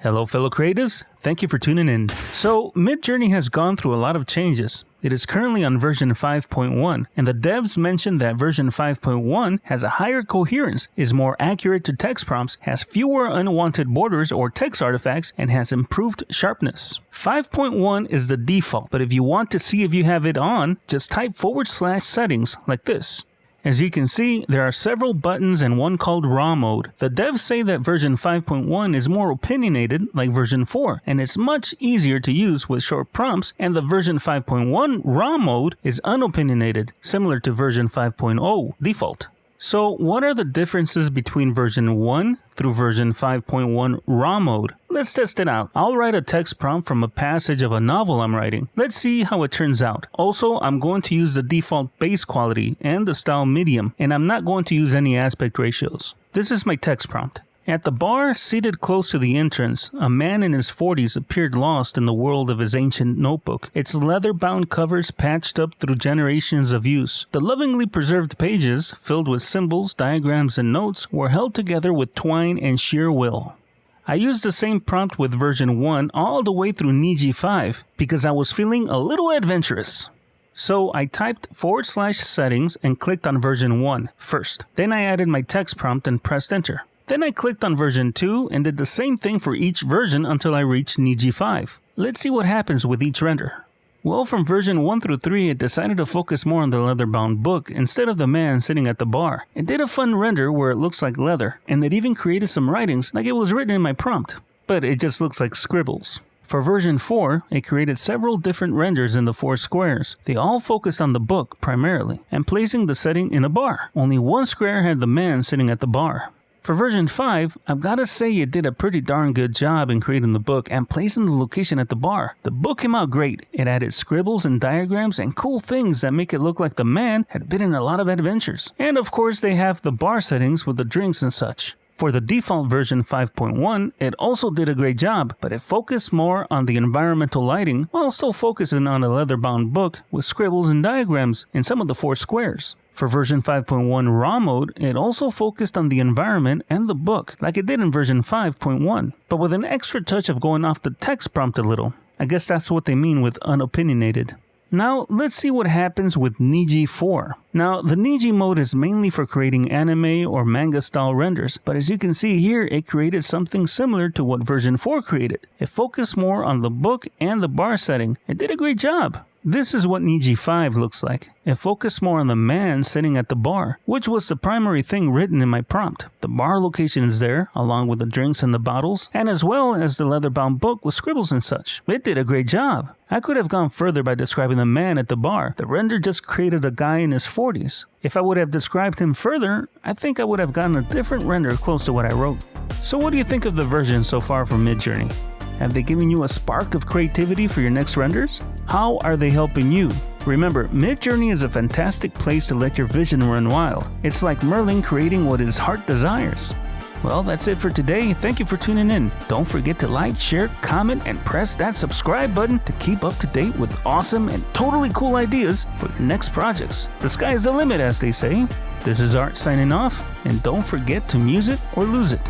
Hello fellow creatives, thank you for tuning in. So Midjourney has gone through a lot of changes. It is currently on version 5.1 and the devs mentioned that version 5.1 has a higher coherence, is more accurate to text prompts, has fewer unwanted borders or text artifacts, and has improved sharpness. 5.1 is the default, but if you want to see if you have it on, just type /settings like this. As you can see, there are several buttons and one called RAW mode. The devs say that version 5.1 is more opinionated like version 4, and it's much easier to use with short prompts, and the version 5.1 RAW mode is unopinionated, similar to version 5.0 default. So what are the differences between version 1 through version 5.1 RAW mode? Let's test it out. I'll write a text prompt from a passage of a novel I'm writing. Let's see how it turns out. Also, I'm going to use the default base quality and the style medium, and I'm not going to use any aspect ratios. This is my text prompt. At the bar, seated close to the entrance, a man in his 40s appeared lost in the world of his ancient notebook, its leather-bound covers patched up through generations of use. The lovingly preserved pages, filled with symbols, diagrams, and notes, were held together with twine and sheer will. I used the same prompt with version 1 all the way through Niji 5 because I was feeling a little adventurous. So I typed /settings and clicked on version 1 first. Then I added my text prompt and pressed enter. Then I clicked on version 2 and did the same thing for each version until I reached Niji 5. Let's see what happens with each render. Well, from version 1 through 3, it decided to focus more on the leather-bound book instead of the man sitting at the bar. It did a fun render where it looks like leather, and it even created some writings like it was written in my prompt, but it just looks like scribbles. For version 4, it created several different renders in the 4 squares. They all focused on the book primarily, and placing the setting in a bar. Only one square had the man sitting at the bar. For version 5, I've gotta say it did a pretty darn good job in creating the book and placing the location at the bar. The book came out great. It added scribbles and diagrams and cool things that make it look like the man had been in a lot of adventures. And of course they have the bar settings with the drinks and such. For the default version 5.1, it also did a great job, but it focused more on the environmental lighting while still focusing on a leather-bound book with scribbles and diagrams in some of the 4 squares. For version 5.1 RAW mode, it also focused on the environment and the book like it did in version 5.1, but with an extra touch of going off the text prompt a little. I guess that's what they mean with unopinionated. Now, let's see what happens with Niji 4. Now, the Niji mode is mainly for creating anime or manga style renders, but as you can see here, it created something similar to what version 4 created. It focused more on the book and the bar setting. It did a great job. This is what Niji 5 looks like. It focused more on the man sitting at the bar, which was the primary thing written in my prompt. The bar location is there, along with the drinks and the bottles, and as well as the leather-bound book with scribbles and such. It did a great job. I could have gone further by describing the man at the bar. The render just created a guy in his 40s. If I would have described him further, I think I would have gotten a different render close to what I wrote. So what do you think of the version so far from Midjourney? Have they given you a spark of creativity for your next renders? How are they helping you? Remember, Midjourney is a fantastic place to let your vision run wild. It's like Merlin creating what his heart desires. Well, that's it for today. Thank you for tuning in. Don't forget to like, share, comment, and press that subscribe button to keep up to date with awesome and totally cool ideas for your next projects. The sky's the limit, as they say. This is Art signing off, and don't forget to muse it or lose it.